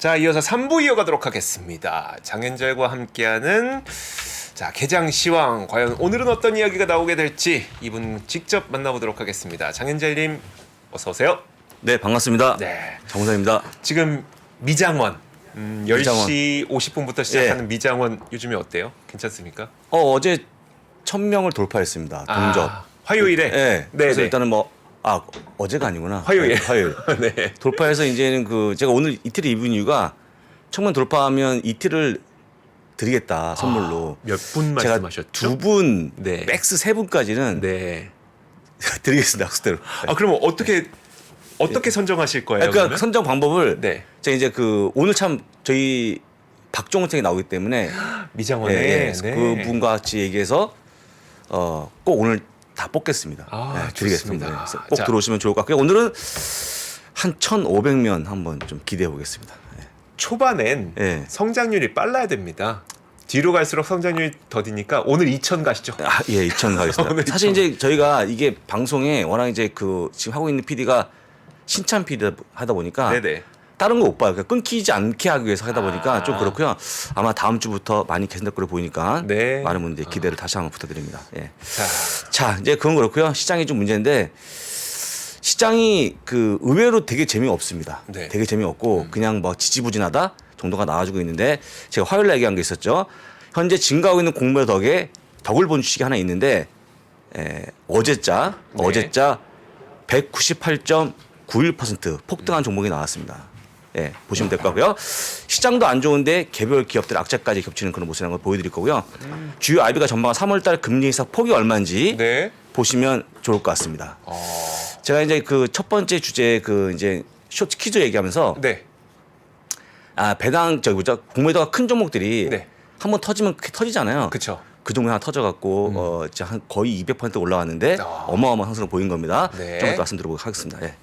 자, 이어서 3부 이어가도록 하겠습니다. 장현절과 함께하는 자, 개장 시황, 과연 오늘은 어떤 이야기가 나오게 될지 이분 직접 만나보도록 하겠습니다. 장현절님 어서 오세요. 네, 반갑습니다. 네, 정우성입니다. 지금 미장원 10시 50분부터 시작하는 미장원 요즘에 어때요? 괜찮습니까? 어제 1000명을 돌파했습니다. 동접. 화요일에? 네. 그래서 네. 일단은 어제가 아니구나. 화요일. 네, 화요일. 네. 돌파해서 이제는 제가 오늘 이틀을 입은 이유가 1000명 돌파하면 이틀을 드리겠다 선물로. 몇 분 말씀하셨죠? 제가 2분, 네. 맥스 3분까지는 네. 드리겠습니다. 약속대로. 그러면 어떻게 선정하실 거예요? 그러니까 그러면? 선정 방법을 네. 제가 이제 오늘 참 저희 박종훈 선생이 나오기 때문에 미장원에 그래서 그분과 같이 얘기해서 꼭 오늘 다 뽑겠습니다. 드리겠습니다. 좋습니다. 그래서 꼭 자. 들어오시면 좋을 것 같고요. 오늘은 한 1,500명 한번 좀 기대해 보겠습니다. 초반엔 네. 성장률이 빨라야 됩니다. 뒤로 갈수록 성장률이 더디니까 오늘 2,000 가시죠. 예, 2,000 가겠습니다. 오늘 사실 2,000. 이제 저희가 이게 방송에 워낙 이제 지금 하고 있는 PD가 신참 PD 하다 보니까 네네. 다른 거 못 봐요. 그러니까 끊기지 않게 하기 위해서 하다 보니까 좀 그렇고요. 아마 다음 주부터 많이 개선될 거로 보이니까 네. 많은 분들 기대를 다시 한번 부탁드립니다. 예. 자, 자, 이제 그건 그렇고요. 시장이 좀 문제인데 시장이 의외로 되게 재미없습니다. 네. 되게 재미없고 그냥 지지부진하다 정도가 나와주고 있는데 제가 화요일 날 얘기한 게 있었죠. 현재 증가하고 있는 공매도 덕에 덕을 본 주식이 하나 있는데 어제자 198.91% 폭등한 종목이 나왔습니다. 예, 보시면 될 것 같고요. 시장도 안 좋은데 개별 기업들 악재까지 겹치는 그런 모습이라는 걸 보여드릴 거고요. 주요 IB가 전망한 3월달 금리 인상 폭이 얼마인지 네. 보시면 좋을 것 같습니다. 제가 이제 첫 번째 주제 이제 쇼트 퀴즈 얘기하면서 네. 배당 공매도가 큰 종목들이 네. 한번 터지면 터지잖아요. 그렇죠. 그 종목 하나 터져갖고 이제 한 거의 200% 올라왔는데 어마어마한 상승을 보인 겁니다. 네. 좀 더 말씀드리도록 하겠습니다. 예.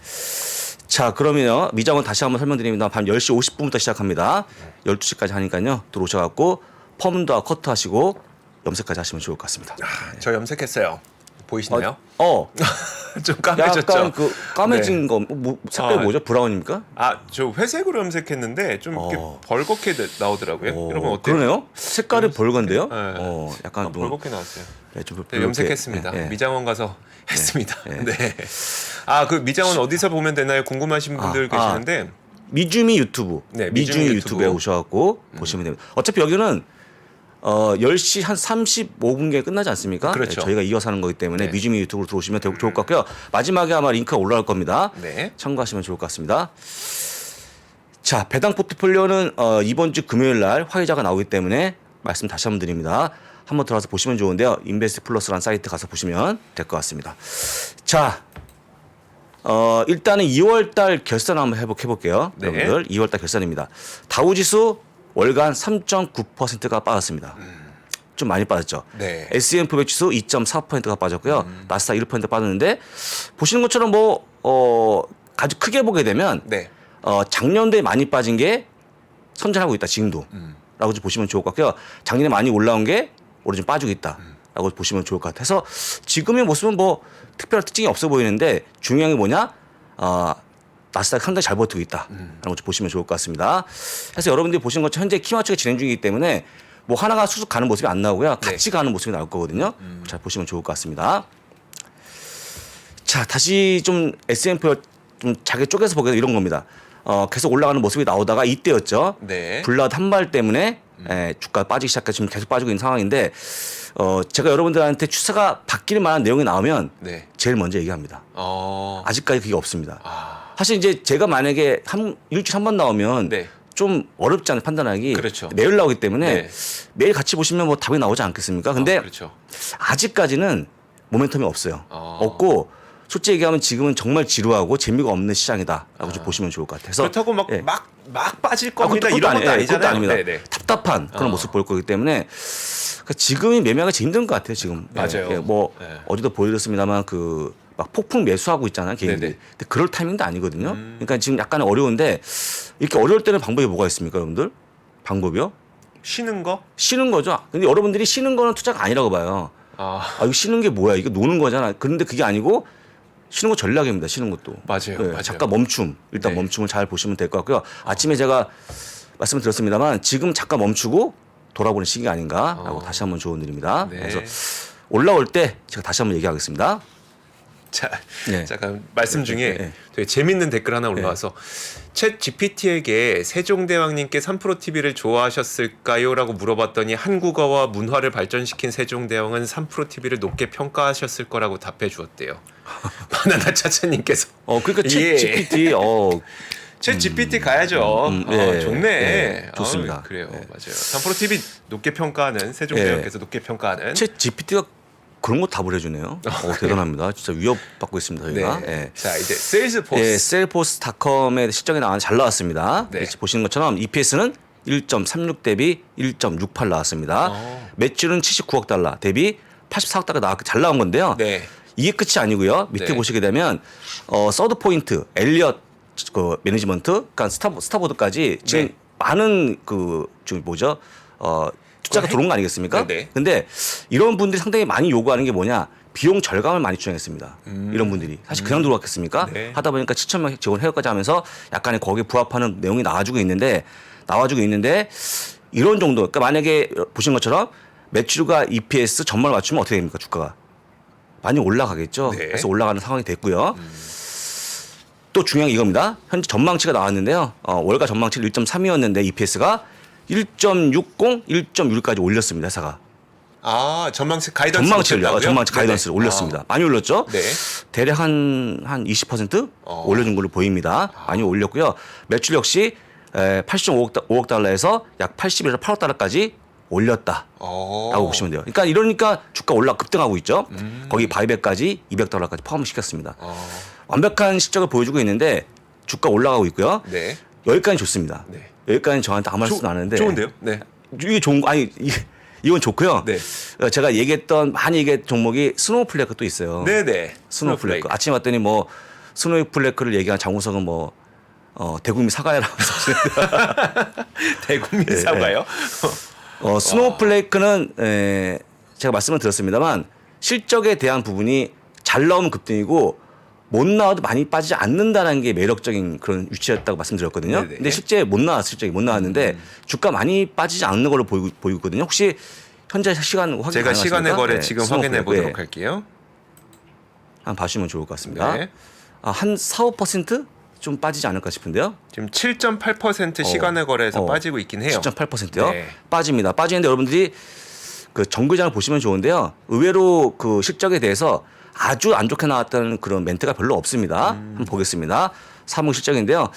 자, 그러면요. 미장원 다시 한번 설명드립니다. 밤 10시 50분부터 시작합니다. 12시까지 하니까요. 들어오셔갖고 펌과 커트 하시고 염색까지 하시면 좋을 것 같습니다. 저 염색했어요. 보이시나요? 좀 약간 까매졌죠? 까매진 거 색깔이 아. 뭐죠? 브라운입니까? 저 회색으로 염색했는데 좀 이렇게 벌겋게 나오더라고요. 여러분 어때요? 그러네요. 색깔이 벌건데요. 네. 약간 벌겋게 나왔어요. 좀 네, 염색했습니다. 예, 예. 미장원 가서 했습니다. 네. 그 미장원 어디서 보면 되나요? 궁금하신 분들 계시는데 미주미 유튜브. 네, 미주미 미주미 유튜브에 유튜브. 오셔갖고 보시면 됩니다. 어차피 여기는 10시 한 35분경에 끝나지 않습니까? 그렇죠. 네, 저희가 이어서 하는 거기 때문에 네. 미주미 유튜브로 들어오시면 좋을 것 같고요. 마지막에 아마 링크가 올라올 겁니다. 네. 참고하시면 좋을 것 같습니다. 자, 배당 포트폴리오는 이번 주 금요일 날 화요자가 나오기 때문에 말씀 다시 한번 드립니다. 한번 들어가서 보시면 좋은데요. 인베스트 플러스라는 사이트 가서 보시면 될 것 같습니다. 자, 일단은 2월 달 결산 한번 해볼게요. 네. 여러분들 2월 달 결산입니다. 다우지수 월간 3.9%가 빠졌습니다. 좀 많이 빠졌죠. 네. S&P 500 지수 2.4%가 빠졌고요. 나스닥 1% 빠졌는데 보시는 것처럼 아주 크게 보게 되면 네. 작년도에 많이 빠진 게 선전하고 있다. 지금도. 라고 좀 보시면 좋을 것 같고요. 작년에 많이 올라온 게 올해 좀 빠지고 있다. 라고 보시면 좋을 것 같아서 지금의 모습은 특별한 특징이 없어 보이는데 중요한 게 뭐냐? 나스닥 상당히 잘 버티고 있다. 라고 좀 보시면 좋을 것 같습니다. 그래서 여러분들이 보시는 것처럼 현재 키맞추기 진행 중이기 때문에 하나가 수숙 가는 모습이 안 나오고요. 같이 가는 모습이 나올 거거든요. 잘 보시면 좋을 것 같습니다. 자, 다시 좀 S&P 좀 자기 쪼개서 보게 이런 겁니다. 계속 올라가는 모습이 나오다가 이때였죠. 네. 블라드 한 발 때문에 주가 빠지기 시작해서 지금 계속 빠지고 있는 상황인데 제가 여러분들한테 추세가 바뀔 만한 내용이 나오면 네. 제일 먼저 얘기합니다. 아직까지 그게 없습니다. 사실 이제 제가 만약에 일주일에 한 번 나오면 네. 좀 어렵지 않아요, 판단하기. 그렇죠. 매일 나오기 때문에 네. 매일 같이 보시면 답이 나오지 않겠습니까? 근데 그렇죠. 아직까지는 모멘텀이 없어요. 없고 솔직히 얘기하면 지금은 정말 지루하고 재미가 없는 시장이다라고 좀 보시면 좋을 것 같아서. 그렇다고 막 예. 빠질 겁니다. 그것도 이런 것도 그것도 아니잖아요. 아닙니다. 네네. 답답한 그런 모습 보일 거기 때문에 지금이 매매하기가 제일 힘든 것 같아요. 지금. 맞아요. 예, 네. 어제도 보여드렸습니다만 막 폭풍 매수하고 있잖아요. 개인들이. 네네. 근데 그럴 타이밍도 아니거든요. 그러니까 지금 약간 어려운데 이렇게 어려울 때는 방법이 뭐가 있습니까, 여러분들? 방법이요? 쉬는 거? 쉬는 거죠. 근데 여러분들이 쉬는 거는 투자가 아니라고 봐요. 이거 쉬는 게 뭐야? 이거 노는 거잖아. 그런데 그게 아니고 쉬는 거 전략입니다. 쉬는 것도. 맞아요. 네, 맞아요. 잠깐 멈춤. 일단 네. 멈춤을 잘 보시면 될 것 같고요. 아침에 제가 말씀을 드렸습니다만 지금 잠깐 멈추고 돌아보는 시기가 아닌가라고 다시 한번 조언 드립니다. 네. 그래서 올라올 때 제가 다시 한번 얘기하겠습니다. 자, 네. 잠깐 말씀 중에 네. 되게 재밌는 댓글 하나 올라와서 챗 GPT에게 세종대왕님께 3프로 TV를 좋아하셨을까요?라고 물어봤더니 한국어와 문화를 발전시킨 세종대왕은 3프로 TV를 높게 평가하셨을 거라고 답해 주었대요. 바나나 차차님께서. 그러니까 챗 예. GPT 챗 GPT 가야죠. 네. 좋네. 네, 좋습니다. 그래요. 네. 맞아요. 3프로 TV 높게 평가하는 세종대왕께서 높게 평가하는. 챗 GPT가 그런 거 답을 해주네요. 대단합니다. 진짜 위협받고 있습니다 저희가. 네. 예. 자 이제 세일즈포스. 예, 셀포스닷컴의 실적이 잘 나왔습니다. 네. 보시는 것처럼 EPS는 1.36 대비 1.68 나왔습니다. 매출은 79억 달러 대비 84억 달러 잘 나온 건데요. 네. 이게 끝이 아니고요. 밑에 네. 보시게 되면 서드 포인트, 엘리엇 그 매니지먼트, 그러니까 스타보드까지 지금 네. 많은 지금 뭐죠? 투자가 들어온 거 아니겠습니까? 네네. 근데 이런 분들이 상당히 많이 요구하는 게 뭐냐? 비용 절감을 많이 주장했습니다. 이런 분들이 사실 그냥 들어왔겠습니까? 네. 하다 보니까 7천명 지원 해외까지 하면서 약간의 거기에 부합하는 내용이 나와주고 있는데 이런 정도. 그러니까 만약에 보신 것처럼 매출과 EPS 전망을 맞추면 어떻게 됩니까? 주가가 많이 올라가겠죠. 네. 그래서 올라가는 상황이 됐고요. 또 중요한 게 이겁니다. 현재 전망치가 나왔는데요. 월가 전망치를 1.3이었는데 EPS가 1.60, 1.6까지 올렸습니다. 회사가. 전망치 가이던스 전망치 가이던스를 올렸습니다. 많이 올렸죠? 네. 대략 한 20% 올려준 걸로 보입니다. 많이 올렸고요. 매출 역시 80.5억 달러에서 약 81에서 8억 달러까지 올렸다라고 보시면 돼요. 그러니까 이러니까 주가 급등하고 있죠. 거기 바이백까지 200달러까지 포함시켰습니다. 완벽한 실적을 보여주고 있는데 주가 올라가고 있고요. 네. 여기까지 좋습니다. 네. 여기까지 저한테 아무 말씀 안 하는데 좋은데요? 네. 이게 좋은 거 이건 좋고요. 네. 제가 많이 얘기했던 종목이 스노우플래크 또 있어요. 네네. 스노우플래크. 아침에 왔더니 스노우플래크를 얘기한 장우석은 대국민 사과해라고 대국민 사과요? 스노우플래크는 제가 말씀을 드렸습니다만 실적에 대한 부분이 잘 나오면 급등이고 못 나와도 많이 빠지지 않는다는 게 매력적인 그런 위치였다고 말씀드렸거든요. 네네. 근데 실제 못 나왔는데 주가 많이 빠지지 않는 걸로 보이고 있거든요. 혹시 현재 시간 확인 제가 가능하십니까? 시간의 거래 네, 지금 스노우플래크. 확인해 보도록 네. 할게요. 한번 봐주시면 좋을 것 같습니다. 네. 한 4, 5%좀 빠지지 않을까 싶은데요. 지금 7.8% 시간의 거래에서 빠지고 있긴 해요. 10.8%요. 네. 빠집니다. 빠지는데 여러분들이 그 정규장을 보시면 좋은데요. 의외로 그 실적에 대해서 아주 안 좋게 나왔다는 그런 멘트가 별로 없습니다. 한번 보겠습니다. 사무 실적인데요.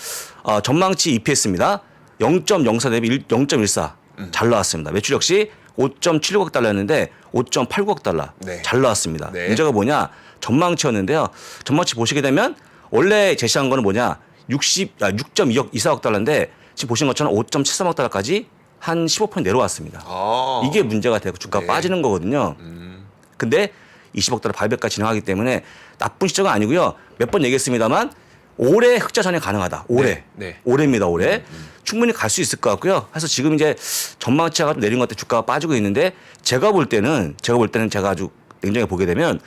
전망치 EPS입니다. 0.04 대비 0.14 잘 나왔습니다. 매출 역시 5.76억 달러였는데 5.89억 달러 네. 잘 나왔습니다. 네. 문제가 뭐냐? 전망치였는데요. 전망치 보시게 되면 원래 제시한 거는 뭐냐? 6.2억 24억 달러인데 지금 보신 것처럼 5.73억 달러까지 한 15% 내려왔습니다. 이게 문제가 되고 주가가 네. 빠지는 거거든요. 근데 20억 달러 바이백까지 진행하기 때문에 나쁜 시점은 아니고요. 몇 번 얘기했습니다만 올해 흑자 전환이 가능하다. 올해. 네. 올해입니다. 올해. 충분히 갈 수 있을 것 같고요. 그래서 지금 이제 전망치가 좀 내린 것 같아 주가가 빠지고 있는데 제가 볼 때는 제가 아주 냉정하게 보게 되면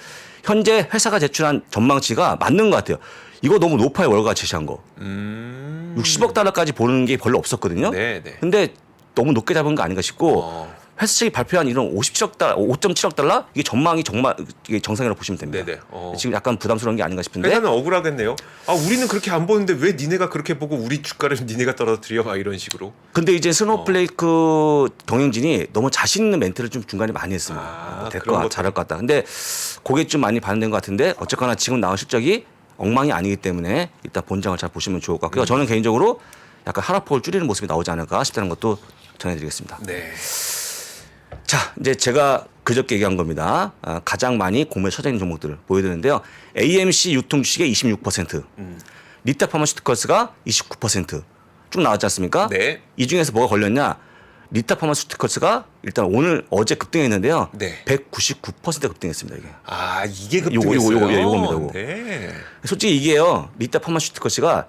현재 회사가 제출한 전망치가 맞는 것 같아요. 이거 너무 높아요. 월가 제시한 거. 60억 달러까지 보는 게 별로 없었거든요. 네, 네. 근데 너무 높게 잡은 거 아닌가 싶고 회사 측이 발표한 이런 57억 달러, 5.7억 달러 이게 전망이 정말 이게 정상이라고 보시면 됩니다. 네네. 지금 약간 부담스러운 게 아닌가 싶은데. 회사는 억울하겠네요. 우리는 그렇게 안 보는데 왜 니네가 그렇게 보고 우리 주가를 니네가 떨어뜨려 막 이런 식으로. 근데 이제 스노우플레이크 경영진이 너무 자신 있는 멘트를 좀 중간에 많이 했습니다. 될 그런 것 것도- 잘할 것 같다. 근데 그게 좀 많이 반영된 것 같은데 어쨌거나 지금 나온 실적이 엉망이 아니기 때문에 일단 본장을 잘 보시면 좋을 것 같고요. 저는 개인적으로 약간 하락폭을 줄이는 모습이 나오지 않을까 싶다는 것도 전해드리겠습니다. 네. 자, 이제 제가 그저께 얘기한 겁니다. 가장 많이 공매에 처져 있는 종목들을 보여드리는데요. AMC 유통 주식의 26%, 리타 파마슈티컬스가 29%쭉 나왔지 않습니까? 네. 이 중에서 뭐가 걸렸냐? 리타 파마슈티컬스가 일단 어제 급등했는데요. 네. 199% 급등했습니다, 이게. 이게 급등했어요. 요겁니다, 요거. 네. 솔직히 이게요. 리타 파마슈티컬스가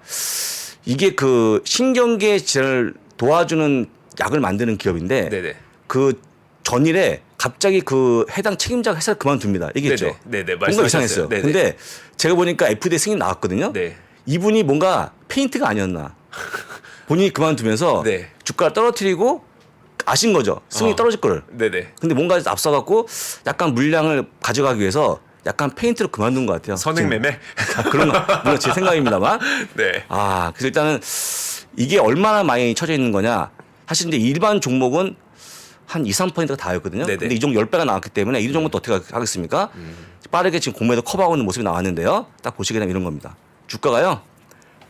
이게 그 신경계 질환을 도와주는 약을 만드는 기업인데 네네. 그 전일에 갑자기 그 해당 책임자가 회사를 그만둡니다. 얘기했죠. 네네 뭔가 말씀하셨어요. 이상했어요. 네네. 근데 제가 보니까 FDA 승인 나왔거든요. 네. 이분이 뭔가 페인트가 아니었나. 본인이 그만두면서 네. 주가를 떨어뜨리고 아신 거죠. 승인이 떨어질 거를. 네네. 근데 뭔가 앞서갖고 약간 물량을 가져가기 위해서 약간 페인트로 그만둔 것 같아요. 선행매매. 지금. 그런 거 물론 제 생각입니다만. 네. 그래서 일단은 이게 얼마나 많이 쳐져 있는 거냐. 사실 이제 일반 종목은 한 2~3%가 다였거든요. 네네. 근데 이 종목 10배가 나왔기 때문에 이 종목도 어떻게 하겠습니까? 빠르게 지금 공매도 커버하고 있는 모습이 나왔는데요. 딱 보시게 되면 이런 겁니다. 주가가요.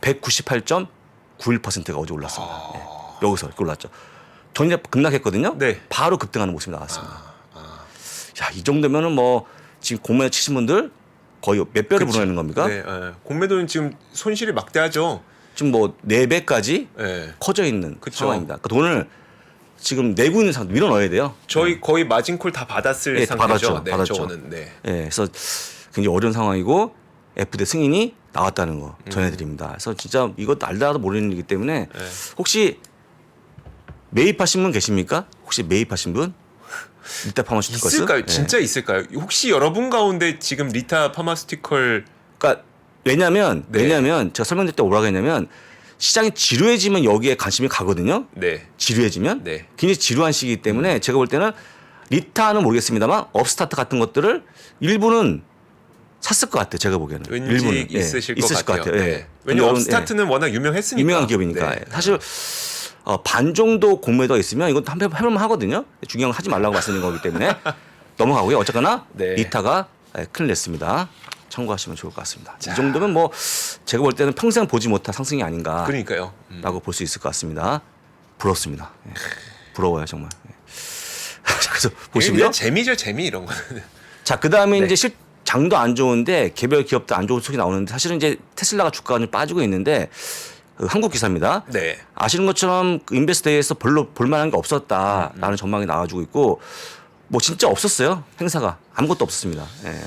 198.91%가 어제 올랐습니다. 네. 여기서 이렇게 올랐죠. 전일 급락했거든요. 네. 바로 급등하는 모습이 나왔습니다. 야, 이 정도면은 뭐 지금 공매도 치신 분들 거의 몇 배를 불어내는 겁니까? 네. 공매도는 지금 손실이 막대하죠. 지금 뭐 4배까지 네. 커져 있는 그쵸. 상황입니다. 그러니까 돈을 지금 내고 있는 상황 밀어 넣어야 돼요. 저희 거의 마진콜 다 받았을 예, 상태죠. 받았죠. 저거는. 네. 예, 그래서 굉장히 어려운 상황이고 FDA 승인이 나왔다는 거 전해드립니다. 그래서 진짜 이것도 알다가도 모르는 일이기 때문에 네. 혹시 매입하신 분 계십니까? 혹시 매입하신 분? 리타 파마슈티컬스? 있을까요? 예. 진짜 있을까요? 혹시 여러분 가운데 지금 리타 파마스티컬 그러니까 왜냐면 네. 제가 설명드릴 때 뭐라고 했냐면 시장이 지루해지면 여기에 관심이 가거든요. 네. 지루해지면 네. 굉장히 지루한 시기이기 때문에 제가 볼 때는 리타는 모르겠습니다만 업스타트 같은 것들을 일부는 샀을 것 같아요. 제가 보기에는 왠지 일부는 있으실 것 있으실 같아요. 것 같아요. 예. 네. 왜냐면 여러분, 업스타트는 워낙 유명했으니까. 유명한 기업이니까 네. 사실 반 정도 공매도가 있으면 이건 한번 해볼만 하거든요. 중요한 건 하지 말라고 말씀드린 거기 때문에 넘어가고요. 어쨌거나 네. 리타가 큰일 냈습니다. 참고하시면 좋을 것 같습니다. 이 정도면 뭐 제가 볼 때는 평생 보지 못한 상승이 아닌가라고 그러니까요. 볼 수 있을 것 같습니다. 부럽습니다. 예. 부러워요 정말. 예. 그래서 보시고요. 그냥 재미죠, 재미 이런 거는. 자, 그 다음에 네. 이제 장도 안 좋은데 개별 기업도 안 좋은 소리 나오는데 사실은 이제 테슬라가 주가가 좀 빠지고 있는데 한국 기사입니다. 네. 아시는 것처럼 그 인베스트데이에서 별로 볼만한 게 없었다라는 전망이 나와주고 있고 뭐 진짜 없었어요. 행사가 아무것도 없었습니다. 예.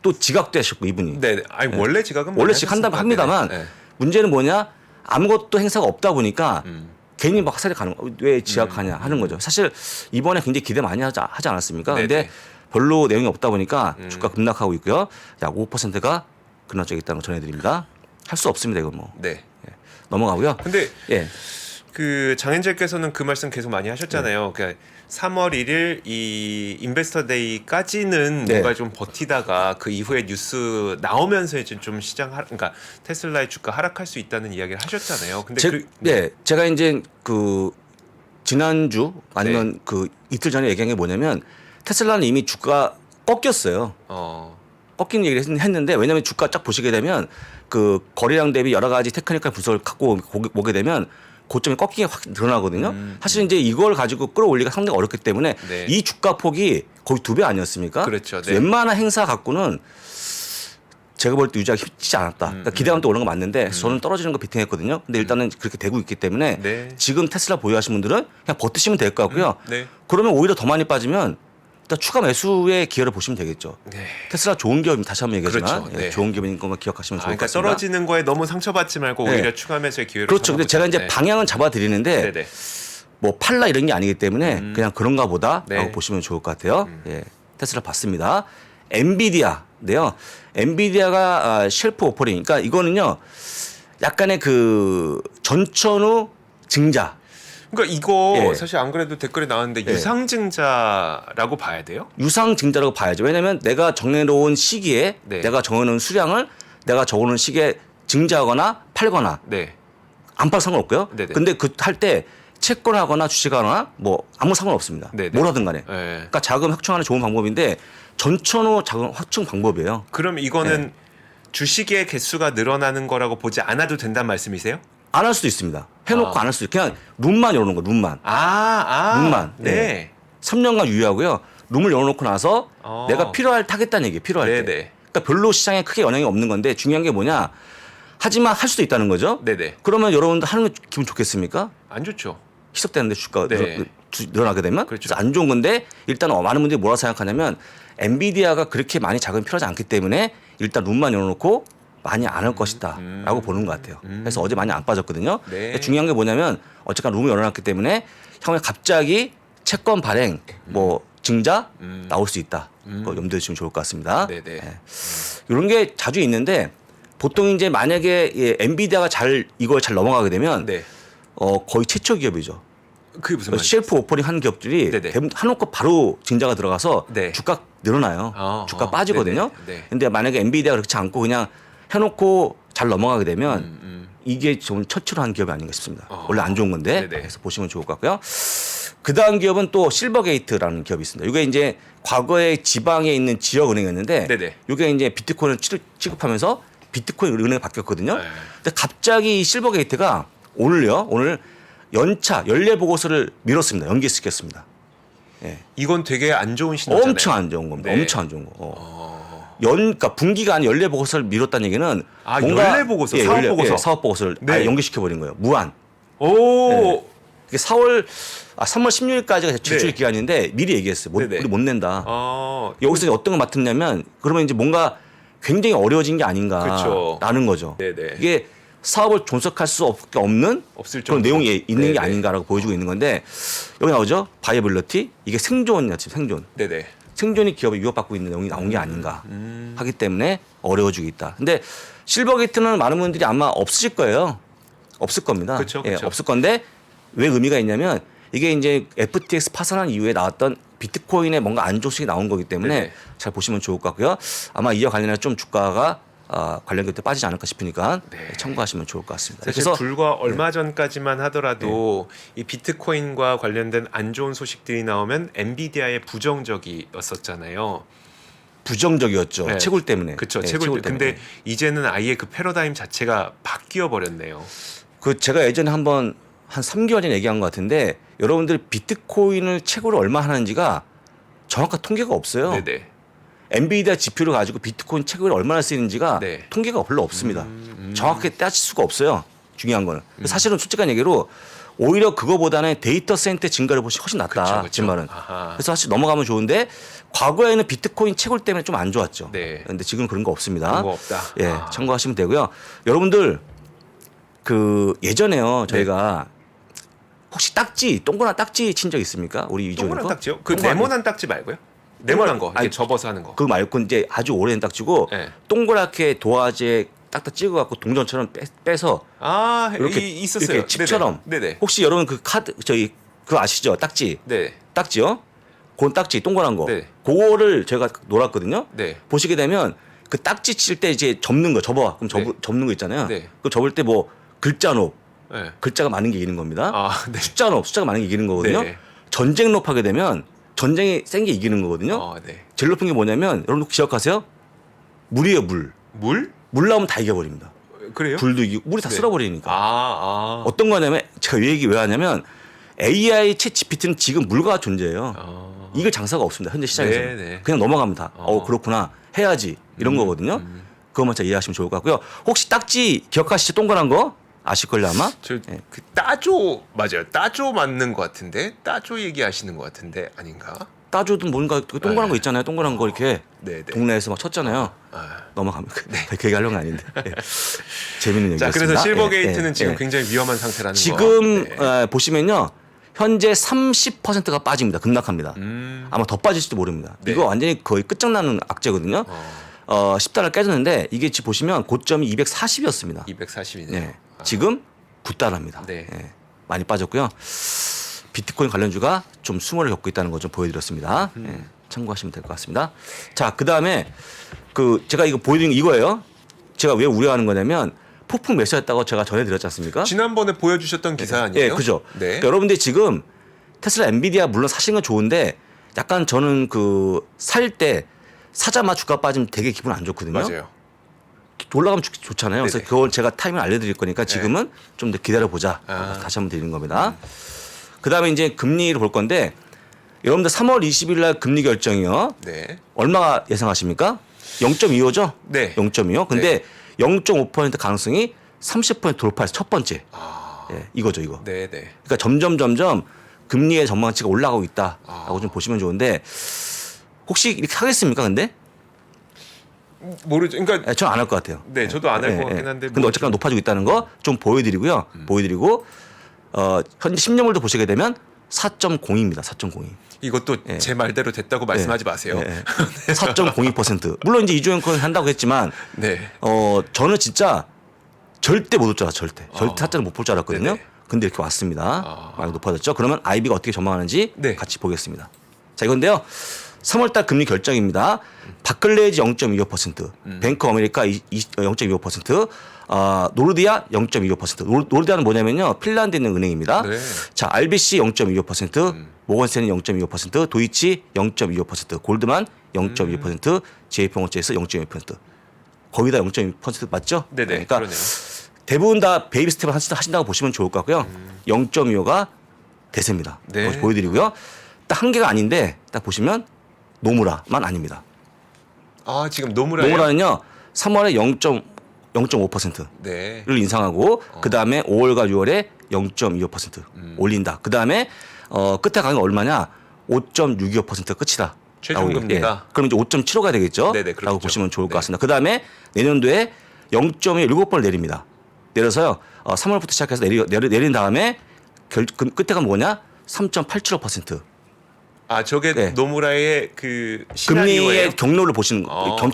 또 지각도 하셨고 이분이. 네. 아니 원래 지각은 원래 지각한다면 합니다만 네. 문제는 뭐냐 아무것도 행사가 없다 보니까 괜히 막 화살이 가는 거. 왜 지각하냐 하는 거죠. 사실 이번에 굉장히 기대 많이 하지 않았습니까? 네네. 근데 별로 내용이 없다 보니까 주가 급락하고 있고요. 약 5%가 급락적이 있다는 거 전해드립니다. 할 수 없습니다. 이건 뭐. 네. 넘어가고요. 근데 예. 그 장현재께서는 그 말씀 계속 많이 하셨잖아요. 그러니까 3월 1일 이 인베스터 데이까지는 네. 뭔가 좀 버티다가 그 이후에 뉴스 나오면서 이제 좀 그러니까 테슬라의 주가 하락할 수 있다는 이야기를 하셨잖아요. 근데 제가 이제 그 지난주 아니면 네. 그 이틀 전에 얘기한 게 뭐냐면 테슬라는 이미 주가 꺾였어요. 꺾인 얘기를 했는데 왜냐하면 주가 쫙 보시게 되면 그 거래량 대비 여러 가지 테크니컬 분석을 갖고 보게 되면 고점이 꺾이게 확 드러나거든요. 사실 이제 이걸 가지고 끌어올리기가 상당히 어렵기 때문에 네. 이 주가 폭이 거의 2배 아니었습니까? 그렇죠. 네. 웬만한 행사 갖고는 제가 볼 때 유지하기 쉽지 않았다. 그러니까 기대감도 오른 거 맞는데 저는 떨어지는 거 비팅했거든요. 근데 일단은 그렇게 되고 있기 때문에 네. 지금 테슬라 보유하신 분들은 그냥 버티시면 될 것 같고요. 네. 그러면 오히려 더 많이 빠지면 일단 추가 매수의 기회를 보시면 되겠죠. 네. 테슬라 좋은 기업입니다. 다시 한번 얘기하지만 그렇죠. 네. 좋은 기업인 것만 기억하시면 좋을 것 그러니까 같습니다. 떨어지는 거에 너무 상처받지 말고 네. 오히려 추가 매수의 기회를 그렇죠. 근데 제가 이제 네. 방향은 잡아드리는데 네네. 뭐 팔라 이런 게 아니기 때문에 그냥 그런가 보다라고 네. 보시면 좋을 것 같아요. 예. 테슬라 봤습니다. 엔비디아인데요. 엔비디아가 쉘프 오퍼링. 그러니까 이거는요. 약간의 그 전천후 증자. 그러니까 이거 예. 사실 안 그래도 댓글에 나왔는데 예. 유상증자라고 봐야 돼요? 유상 증자라고 봐야죠. 왜냐하면 내가 정해놓은 시기에 네. 내가 정해놓은 수량을 내가 적어놓은 시기에 증자하거나 팔거나 네. 안 팔 상관없고요. 네네. 근데 그 할 때 채권하거나 주식하거나 뭐 아무 상관없습니다. 네네. 뭐라든 간에. 네. 그러니까 자금 확충하는 좋은 방법인데 전천후 자금 확충 방법이에요. 그럼 이거는 네. 주식의 개수가 늘어나는 거라고 보지 않아도 된다는 말씀이세요? 안 할 수도 있습니다. 해놓고 안 할 수도 있고 그냥 룸만 열어놓은 거 룸만. 룸만. 네. 네. 3년간 유예하고요. 룸을 열어놓고 나서 어. 내가 필요할 타겠다는 얘기예요. 필요할 때. 네네. 그러니까 별로 시장에 크게 영향이 없는 건데 중요한 게 뭐냐. 하지만 할 수도 있다는 거죠. 네네. 그러면 여러분들 하는 게 기분 좋겠습니까? 안 좋죠. 희석되는데 주가가 네. 늘어나게 되면 그렇죠. 그래서 안 좋은 건데 일단 많은 분들이 뭐라 생각하냐면 엔비디아가 그렇게 많이 자금이 필요하지 않기 때문에 일단 룸만 열어놓고 많이 안 할 것이다 라고 보는 것 같아요. 그래서 어제 많이 안 빠졌거든요. 네. 근데 중요한 게 뭐냐면 어쨌든 룸을 열어놨기 때문에 향후에 갑자기 채권 발행 뭐 증자 나올 수 있다. 그거 염두에 두시면 좋을 것 같습니다. 네네. 예. 이런 게 자주 있는데 보통 이제 만약에 엔비디아가 이걸 잘 넘어가게 되면 네. 거의 최초 기업이죠. 그게 무슨 말이죠? 셀프 오퍼닝 한 기업들이 네네. 대부분 한옥과 바로 증자가 들어가서 네. 주가 늘어나요. 주가 빠지거든요. 네네. 네. 근데 만약에 엔비디아가 그렇지 않고 그냥 해놓고 잘 넘어가게 되면 이게 좀 처치로 한 기업이 아닌가 싶습니다. 원래 안 좋은 건데 네네. 그래서 보시면 좋을 것 같고요. 그 다음 기업은 또 실버게이트라는 기업이 있습니다. 이게 이제 과거에 지방에 있는 지역 은행이었는데 네네. 이게 이제 비트코인을 취급하면서 비트코인 은행에 바뀌었거든요. 네. 근데 갑자기 이 실버게이트가 오늘 연차 연례 보고서를 미뤘습니다. 연기시켰습니다. 이건 되게 안 좋은 신호잖아요. 엄청 안 좋은 겁니다. 네. 엄청 안 좋은 거. 그러니까 분기가 아닌 연례 보고서를 미뤘다는 얘기는 연례 보고서, 사업 보고서. 사업 보고서를 네. 아예 연기시켜 버린 거예요. 무한. 오. 이게 3월 16일까지가 제출 네. 기간인데 미리 얘기했어요. 네네. 우리 못 낸다. 아. 여기서 어떤 걸 맡았냐면 그러면 이제 뭔가 굉장히 어려워진 게 그쵸. 아닌가라는 거죠. 네네. 이게 사업을 존속할 수 없는 없을 그런 정도로. 내용이 있는 네네. 게 아닌가라고 보여주고 있는 건데 여기 나오죠. 바이어빌리티 이게 생존이야 지금 생존. 네네. 생존이 기업에 위협받고 있는 내용이 나온 게 아닌가 하기 때문에 어려워지고 있다. 근데 실버게이트는 많은 분들이 아마 없으실 거예요. 없을 겁니다. 그쵸. 없을 건데 왜 의미가 있냐면 이게 이제 FTX 파산한 이후에 나왔던 비트코인에 뭔가 안 좋은 소식이 나온 거기 때문에 네네. 잘 보시면 좋을 것 같고요. 아마 이와 관련해서 좀 주가가 관련 기업에 빠지지 않을까 싶으니까 네. 참고하시면 좋을 것 같습니다. 사실 불과 얼마 전까지만 하더라도 이 비트코인과 관련된 안 좋은 소식들이 나오면 엔비디아의 부정적이었었잖아요. 부정적이었죠. 네. 채굴 때문에. 그렇죠. 네, 채굴. 때문에. 근데 이제는 아예 그 패러다임 자체가 바뀌어 버렸네요. 그 제가 예전에 한번 한 3개월 전에 얘기한 것 같은데 여러분들 비트코인을 채굴을 얼마 하는지가 정확한 통계가 없어요. 네네. 엔비디아 지표를 가지고 비트코인 채굴이 얼마나 쓰이는지가 네. 통계가 별로 없습니다. 정확하게 따질 수가 없어요. 중요한 거는. 사실은 솔직한 얘기로 오히려 그거보다는 데이터 센터 증가를 보시 훨씬 낫다. 그쵸. 제 말은. 아하. 그래서 사실 넘어가면 좋은데 과거에는 비트코인 채굴 때문에 좀 안 좋았죠. 네. 그런데 지금 그런 거 없습니다. 그런 거 없다. 예, 참고하시면 되고요. 여러분들 그 예전에요 저희가 혹시 딱지 동그란 딱지 친 적 있습니까? 우리 위주로 동그란 딱지요? 그 동그란 네모난 딱지 말고요? 네모난 거. 이렇게 아니, 접어서 하는 거. 그거 말고 이제 아주 오래된 딱지고 네. 동그랗게 도화지에 딱딱 찍어갖고 동전처럼 빼서 이렇게 있었어요. 이렇게 칩처럼. 네네. 혹시 여러분 그 카드 저희 그거 아시죠? 딱지 네. 딱지요? 그 딱지 동그란 거. 네. 그거를 제가 놀았거든요. 네. 보시게 되면 그 딱지 칠 때 이제 접는 거 접어 그럼 네. 접는 거 있잖아요. 네. 그 접을 때 뭐 글자롭 네. 글자가 많은 게 이기는 겁니다. 아, 네. 숫자가 많은 게 이기는 거거든요. 네. 전쟁롭 하게 되면 전쟁이 센 게 이기는 거거든요. 네. 제일 높은 게 뭐냐면 여러분 기억하세요? 물이에요 물. 물? 물 나오면 다 이겨버립니다. 그래요? 불도 이기고 물이 다 네. 쓸어버리니까. 어떤 거냐면 제가 이 얘기 왜 하냐면 AI 챗 GPT는 지금 물과 존재해요. 이걸 장사가 없습니다. 현재 시장에서 네, 네. 그냥 넘어가면 다. 그렇구나 해야지 이런 거거든요. 그것만 잘 이해하시면 좋을 것 같고요. 혹시 딱지 기억하시죠? 동그란 거 아실걸요 아마? 그 따조 맞아요. 따조 맞는 것 같은데 따조 얘기하시는 것 같은데 아닌가? 따줘도 뭔가 그 동그란 네. 거 있잖아요. 동그란 거 이렇게 네, 네. 동네에서 막 쳤잖아요. 넘어가면 그 얘기 하려는 건 아닌데 재밌는 자, 얘기였습니다. 그래서 실버게이트는 예, 예, 지금 예. 굉장히 위험한 상태라는 거. 지금 네. 보시면요. 현재 30%가 빠집니다. 급락합니다. 아마 더 빠질지도 모릅니다. 네. 이거 완전히 거의 끝장나는 악재거든요. 10달러 깨졌는데 이게 지금 보시면 고점이 240이었습니다. 240이네요. 네. 지금 9달러입니다. 네. 많이 빠졌고요. 비트코인 관련주가 좀 수모를 겪고 있다는 거 좀 보여드렸습니다. 예, 참고하시면 될 것 같습니다. 자, 그 다음에 제가 이거 보여드린 이거예요. 제가 왜 우려하는 거냐면 폭풍 매수했다고 제가 전해드렸지 않습니까? 지난번에 보여주셨던 기사 아니에요? 예, 그죠. 네. 그러니까 여러분들이 지금 테슬라, 엔비디아 물론 사시는 건 좋은데 약간 저는 살 때 사자마자 주가 빠지면 되게 기분 안 좋거든요. 맞아요. 올라가면 좋잖아요. 그래서 네네. 그걸 제가 타이밍을 알려드릴 거니까 지금은 좀 더 기다려보자. 다시 한번 드리는 겁니다. 그 다음에 이제 금리를 볼 건데 여러분들 3월 20일 날 금리 결정이요. 네. 얼마 예상하십니까? 0.25죠? 네. 0.25. 근데 0.5% 가능성이 30% 돌파해서 첫 번째. 예, 이거죠, 이거. 네, 네. 그러니까 점점 금리의 전망치가 올라가고 있다라고 좀 보시면 좋은데 혹시 이렇게 하겠습니까? 근데 모르죠. 그러니까 저는 안 할 것 같아요. 네, 저도 안 할 것 같긴 한데. 근데 어쨌거나 높아지고 있다는 거 좀 보여드리고요. 보여드리고 현재 10년물도 보시게 되면 4.0입니다. 4.02. 이것도 예. 제 말대로 됐다고 말씀하지 마세요. 예. 4.02%. 물론 이제 이주영 건 한다고 했지만 네. 저는 진짜 절대 못 올 줄 알았어요. 절대 타짜를 못 볼 줄 알았거든요. 네네. 근데 이렇게 왔습니다. 많이 높아졌죠. 그러면 아이비가 어떻게 전망하는지 네. 같이 보겠습니다. 자, 이건데요. 3월달 금리 결정입니다. 바클레이지 0.25%, 뱅크 어메리카 0.25%, 노르디아 0.25%. 노르디아는 뭐냐면요, 핀란드에 있는 은행입니다. 네. 자, RBC 0.25%, 모건스탠리 0.25%, 도이치 0.25%, 골드만 0.25%, JP모건체이스 0.2%. 거의 다 0.2% 맞죠? 네네. 그러니까 그러네요. 대부분 다 베이비 스텝을 하신다고 보시면 좋을 것 같고요. 0.25가 대세입니다. 네. 그것을 보여드리고요. 딱 한 개가 아닌데 딱 보시면 노무라만 아닙니다. 지금 노무라요. 노무라는요 3월에 0.5%를 네. 인상하고 그 다음에 5월과 6월에 0.25% 올린다. 그 다음에 끝에 가는 게 얼마냐? 5.625% 끝이다. 최종금리가. 그럼 이제 5.75가 되겠죠? 네네, 그렇겠죠. 라고 보시면 좋을 것 네. 같습니다. 그 다음에 내년도에 0.7번을 내립니다. 내려서요 3월부터 시작해서 내린 다음에 끝에가 뭐냐? 3.875%. 저게 네. 노무라의 그 시나리오예요. 금리의 경로를 보시는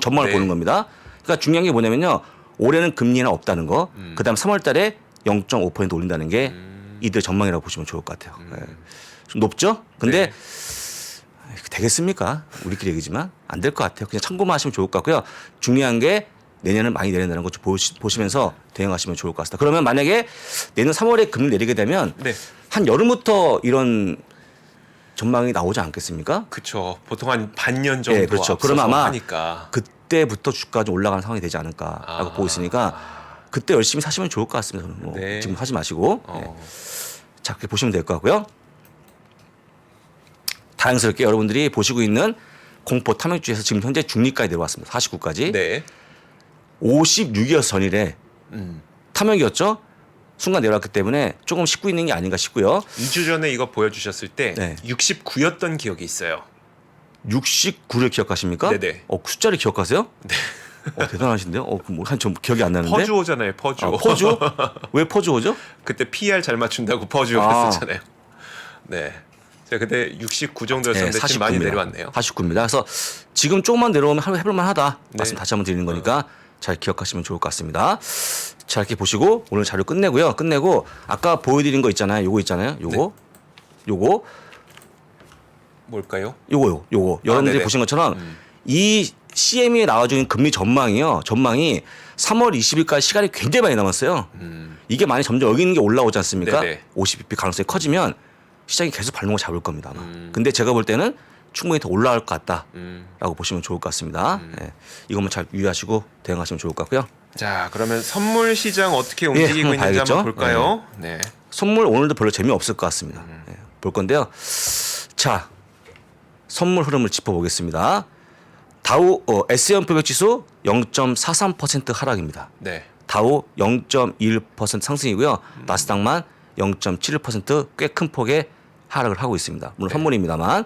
전망을 네. 보는 겁니다. 그러니까 중요한 게 뭐냐면요. 올해는 금리는 없다는 거. 그다음 3월 달에 0.5% 올린다는 게 이들 전망이라고 보시면 좋을 것 같아요. 네. 좀 높죠? 근데 네. 되겠습니까? 우리끼리 얘기지만 안 될 것 같아요. 그냥 참고만 하시면 좋을 것 같고요. 중요한 게 내년은 많이 내린다는 거 좀 보시면서 대응하시면 좋을 것 같습니다. 그러면 만약에 내년 3월에 금리 내리게 되면 네. 한 여름부터 이런 전망이 나오지 않겠습니까? 그렇죠. 보통 한 반년 정도 네, 그렇죠. 앞서서 그러면 아마 하니까. 그때부터 주가가 좀 올라가는 상황이 되지 않을까라고 보고 있으니까 그때 열심히 사시면 좋을 것 같습니다. 저는 뭐 네. 지금 하지 마시고 네. 자, 그렇게 보시면 될 것 같고요. 다양스럽게 여러분들이 보시고 있는 공포 탐욕주에서 지금 현재 중립까지 내려왔습니다. 49까지. 네. 56이어서 전일에 탐욕이었죠. 순간 내려왔기 때문에 조금 씻고 있는 게 아닌가 싶고요. 2주 전에 이거 보여주셨을 때 네. 69였던 기억이 있어요. 69를 기억하십니까? 네네. 그 숫자를 기억하세요? 네. 대단하신데요? 좀 기억이 안 나는데. 퍼주오잖아요. 퍼주오. 퍼주오? 왜 퍼주오죠? 그때 PR 잘 맞춘다고 퍼주오 했었잖아요. 네. 제가 그때 69 정도였었는데 지금 많이 내려왔네요. 49입니다. 그래서 지금 조금만 내려오면 해볼만 하다. 네. 말씀 다시 한번 드리는 거니까 잘 기억하시면 좋을 것 같습니다. 자, 이렇게 보시고 오늘 자료 끝내고요. 끝내고 아까 보여드린 거 있잖아요. 요거 있잖아요. 요거. 요거. 뭘까요? 요거. 여러분들이 네네. 보신 것처럼 이 CME에 나와주는 금리 전망이요. 전망이 3월 20일까지 시간이 굉장히 많이 남았어요. 이게 많이 점점 여기 있는 게 올라오지 않습니까? 네네. 50bp 가능성이 커지면 시장이 계속 발목을 잡을 겁니다. 아마. 근데 제가 볼 때는 충분히 더 올라갈 것 같다라고 보시면 좋을 것 같습니다. 네. 이것만 잘 유의하시고 대응하시면 좋을 것 같고요. 자, 그러면 선물 시장 어떻게 움직이고 한번 있는지 봐야겠죠? 한번 볼까요? 네. 선물 오늘도 별로 재미없을 것 같습니다. 네, 볼 건데요. 자, 선물 흐름을 짚어보겠습니다. 다우 S&P 500 지수 0.43% 하락입니다. 네. 다우 0.21% 상승이고요. 나스닥만 0.71% 꽤 큰 폭의 하락을 하고 있습니다. 물론 선물입니다만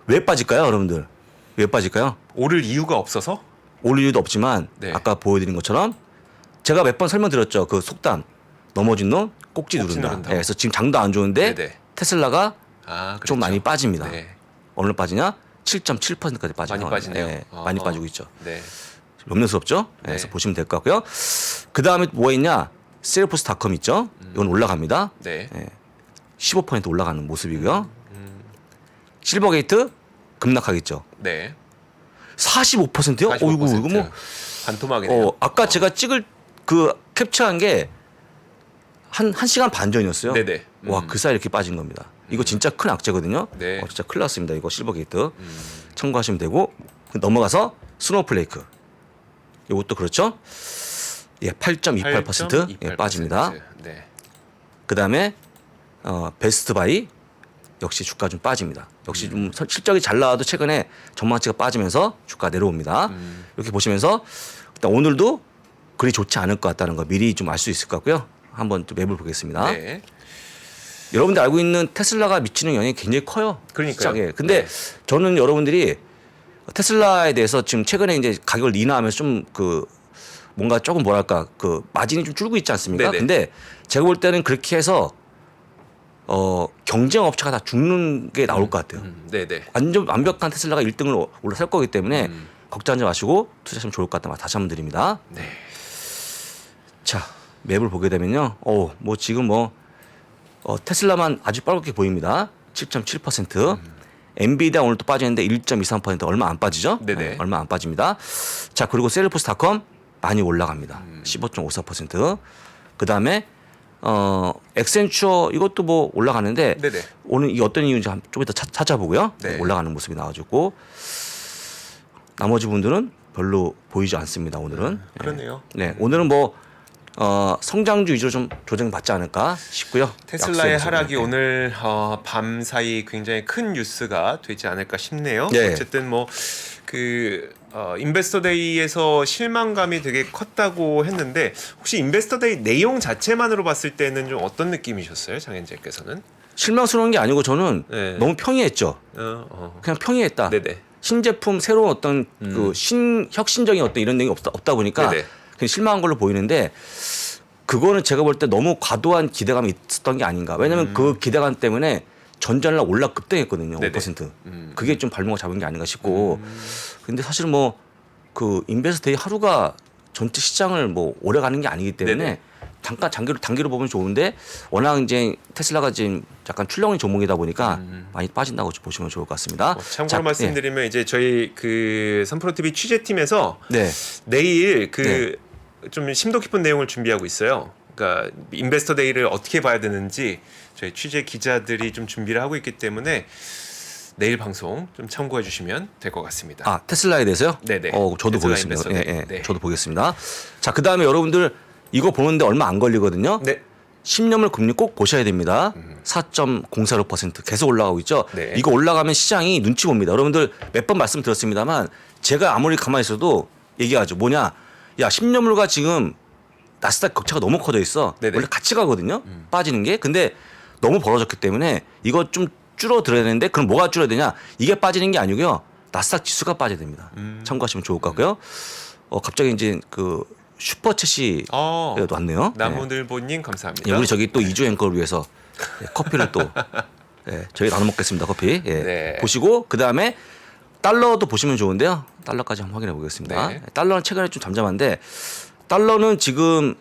왜 빠질까요, 여러분들? 왜 빠질까요? 오를 이유가 없어서? 올 이유도 없지만 네. 아까 보여드린 것처럼 제가 몇 번 설명드렸죠. 그 속담 넘어진 놈 꼭지 누른다. 누른다. 네, 그래서 지금 장도 안 좋은데 네네. 테슬라가 그렇죠. 좀 많이 빠집니다. 네. 어느 빠지냐? 7.7%까지 빠지는 많이 빠지네요. 네, 많이 빠지고 있죠. 네. 염려스럽죠? 네, 네. 그래서 보시면 될 것 같고요. 그 다음에 뭐 있냐? 셀프스닷컴 있죠? 이건 올라갑니다. 네. 15% 올라가는 모습이고요. 실버게이트 급락하겠죠. 네. 45%요? 45%. 어이구, 이거 뭐 반토막이네요. 아까 제가 찍을 그 캡처한 게 한 시간 반 전이었어요. 네네. 와, 그 사이 이렇게 빠진 겁니다. 이거 진짜 큰 악재거든요. 네. 진짜 큰일 났습니다. 이거 실버게이트. 참고하시면 되고 넘어가서 스노우플레이크. 이것도 그렇죠. 예, 8.28% 예, 빠집니다. 네. 그다음에 베스트바이 역시 주가 좀 빠집니다. 역시 좀 실적이 잘 나와도 최근에 전망치가 빠지면서 주가 내려옵니다. 이렇게 보시면서 일단 오늘도 그리 좋지 않을 것 같다는 거 미리 좀 알 수 있을 것 같고요. 한번 좀 맵을 보겠습니다. 네. 여러분들 알고 있는 테슬라가 미치는 영향이 굉장히 커요. 그러니까요. 시장에. 근데 네. 저는 여러분들이 테슬라에 대해서 지금 최근에 이제 가격을 인하하면서 좀 그 뭔가 조금 뭐랄까 그 마진이 좀 줄고 있지 않습니까? 네네. 근데 제가 볼 때는 그렇게 해서 경쟁 업체가 다 죽는 게 나올 것 같아요. 네네. 완전 완벽한 테슬라가 1등을 올라설 거기 때문에 걱정하지 마시고 투자하시면 좋을 것 같다. 다시 한번 드립니다. 네. 자, 맵을 보게 되면요. 뭐 지금 테슬라만 아주 빨갛게 보입니다. 7.7%. 엔비디아 오늘 또 빠지는데 1.23% 얼마 안 빠지죠? 네네. 얼마 안 빠집니다. 자, 그리고 셀프스닷컴 많이 올라갑니다. 15.54%. 그다음에 엑센추어 이것도 뭐 올라가는데 네네. 오늘 이 어떤 이유인지 좀 이따 찾아보고요. 네. 올라가는 모습이 나와주고 나머지 분들은 별로 보이지 않습니다. 오늘은. 그러네요. 네, 오늘은 뭐 성장주 위주로 좀 조정받지 않을까 싶고요. 테슬라의 약속의 하락이 모습. 오늘 밤 사이 굉장히 큰 뉴스가 되지 않을까 싶네요. 네. 어쨌든 뭐 인베스터데이에서 실망감이 되게 컸다고 했는데 혹시 인베스터데이 내용 자체만으로 봤을 때는 좀 어떤 느낌이셨어요, 장현재께서는? 실망스러운 게 아니고 저는 네. 너무 평이했죠. 그냥 평이했다. 네네. 신제품 새로운 어떤 그 혁신적인 어떤 이런 내용이 없다 보니까 네네. 그냥 실망한 걸로 보이는데 그거는 제가 볼 때 너무 과도한 기대감이 있었던 게 아닌가. 왜냐하면 그 기대감 때문에 전전날 올라 급등했거든요. 네네. 5%. 그게 좀 발목을 잡은 게 아닌가 싶고. 근데 사실 뭐 그 인베스트데이 하루가 전체 시장을 뭐 오래 가는 게 아니기 때문에 네네. 잠깐 단기로 보면 좋은데 워낙 이제 테슬라가 지금 약간 출렁이 종목이다 보니까 많이 빠진다고 보시면 좋을 것 같습니다. 참고로 자, 말씀드리면 이제 저희 그 3프로TV 취재팀에서 네. 내일 좀 심도 깊은 내용을 준비하고 있어요. 그러니까 인베스터데이를 어떻게 봐야 되는지 저희 취재 기자들이 좀 준비를 하고 있기 때문에 내일 방송 좀 참고해 주시면 될 것 같습니다. 아, 테슬라에 대해서요? 네네. 저도 테슬라 보겠습니다. 인베스터데이. 예. 네. 저도 보겠습니다. 자, 그다음에 여러분들 이거 보는데 얼마 안 걸리거든요. 네. 10년물 금리 꼭 보셔야 됩니다. 4.04% 계속 올라가고 있죠. 네. 이거 올라가면 시장이 눈치 봅니다. 여러분들 몇 번 말씀드렸습니다만 제가 아무리 가만히 있어도 얘기하죠. 뭐냐? 야, 10년물과 지금 나스닥 격차가 너무 커져 있어. 네네. 원래 같이 가거든요. 빠지는 게. 근데 너무 벌어졌기 때문에 이거 좀 줄어들어야 되는데 그럼 뭐가 줄어야 되냐? 이게 빠지는 게 아니고요. 나스닥 지수가 빠져야 됩니다. 참고하시면 좋을 것 같고요. 갑자기 이제 그 슈퍼챗이 왔네요. 나무늘보님 감사합니다. 예, 우리 저기 또 이주 앵커를 위해서 커피를 또 저희 나눠 먹겠습니다. 커피. 네. 보시고 그다음에 달러도 보시면 좋은데요. 달러까지 한번 확인해 보겠습니다. 네. 달러는 최근에 좀 잠잠한데 달러는 지금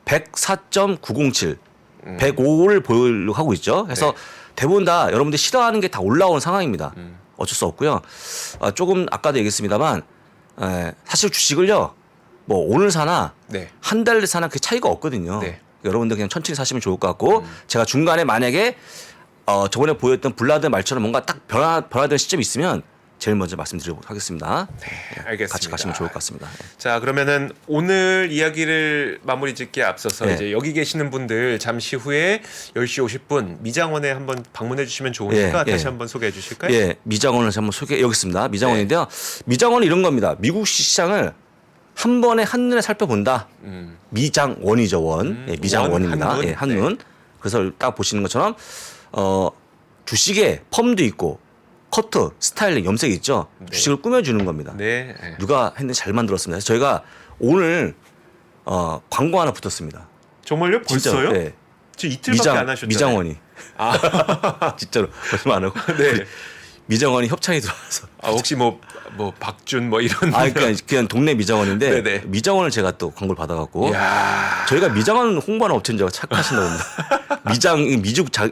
104.907, 105를 보유하고 하고 있죠. 그래서 대부분 다 여러분들 싫어하는 게 다 올라오는 상황입니다. 어쩔 수 없고요. 조금 아까도 얘기했습니다만 사실 주식을요. 뭐 오늘 사나 네. 한 달 사나 그 차이가 없거든요. 네. 여러분들 그냥 천천히 사시면 좋을 것 같고 제가 중간에 만약에 저번에 보였던 블라드 말처럼 뭔가 딱 변화된 시점이 있으면 제일 먼저 말씀드리도록 하겠습니다. 네, 알겠습니다. 같이 가시면 좋을 것 같습니다. 자, 그러면은 오늘 이야기를 마무리 짓기에 앞서서 네. 이제 여기 계시는 분들 잠시 후에 10시 50분 미장원에 한번 방문해 주시면 좋으니까 예, 다시 예. 한번 소개해 주실까요? 예, 미장원을 한번 여기 있습니다. 미장원인데요. 미장원은 이런 겁니다. 미국 시장을 한 번에 한눈에 살펴본다. 미장원이죠, 원. 예, 미장원입니다. 한눈. 예, 한눈. 그래서 딱 보시는 것처럼 주식에 펌도 있고 커트, 스타일링, 염색이 있죠. 주식을 꾸며주는 겁니다. 네. 네. 누가 했는지 잘 만들었습니다. 그래서 저희가 오늘 광고 하나 붙었습니다. 정말요? 벌써요? 진짜로. 네. 지금 이틀밖에 안 하셨잖아요. 미장원이. 진짜로 거짓말 안 하고. 네. 미장원이 협찬이 들어와서. 혹시 뭐 박준 뭐 이런 그냥 동네 미장원인데 네네. 미장원을 제가 또 광고를 받아갖고 야. 저희가 미장원 홍보하는 업체인 줄 알고 착각하신다고 합니다.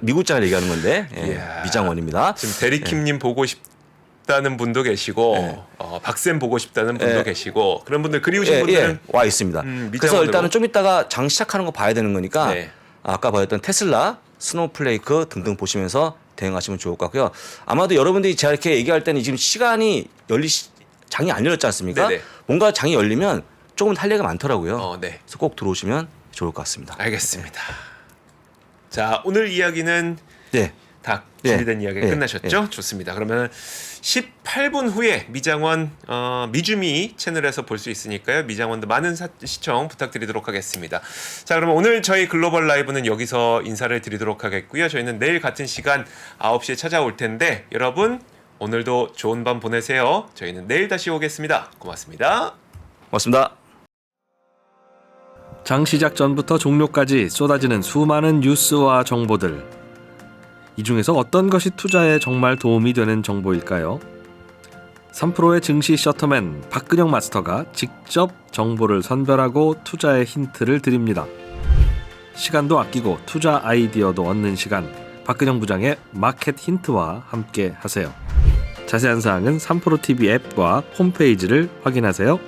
미국장을 얘기하는 건데 이야. 미장원입니다. 지금 대리킴님 보고 싶다는 분도 계시고 박쌤 보고 싶다는 분도 계시고 그런 분들 그리우신 분들은 와 있습니다. 미장원으로. 그래서 일단은 좀 이따가 장 시작하는 거 봐야 되는 거니까 네. 아까 보였던 테슬라, 스노우플레이크 등등 보시면서 대응하시면 좋을 것 같고요. 아마도 여러분들이 제가 이렇게 얘기할 때는 지금 시간이 장이 안 열렸지 않습니까? 네네. 뭔가 장이 열리면 조금 할 얘기가 많더라고요. 네. 그래서 꼭 들어오시면 좋을 것 같습니다. 알겠습니다. 자, 오늘 이야기는 네. 다 네. 준비된 이야기 네. 끝나셨죠? 좋습니다. 그러면 18분 후에 미장원 미주미 채널에서 볼 수 있으니까요. 미장원도 많은 시청 부탁드리도록 하겠습니다. 자, 그러면 오늘 저희 글로벌 라이브는 여기서 인사를 드리도록 하겠고요. 저희는 내일 같은 시간 9시에 찾아올 텐데 여러분 오늘도 좋은 밤 보내세요. 저희는 내일 다시 오겠습니다. 고맙습니다. 고맙습니다. 장 시작 전부터 종료까지 쏟아지는 수많은 뉴스와 정보들. 이 중에서 어떤 것이 투자에 정말 도움이 되는 정보일까요? 3프로의 증시 셔터맨 박근영 마스터가 직접 정보를 선별하고 투자의 힌트를 드립니다. 시간도 아끼고 투자 아이디어도 얻는 시간, 박근영 부장의 마켓 힌트와 함께 하세요. 자세한 사항은 3프로TV 앱과 홈페이지를 확인하세요.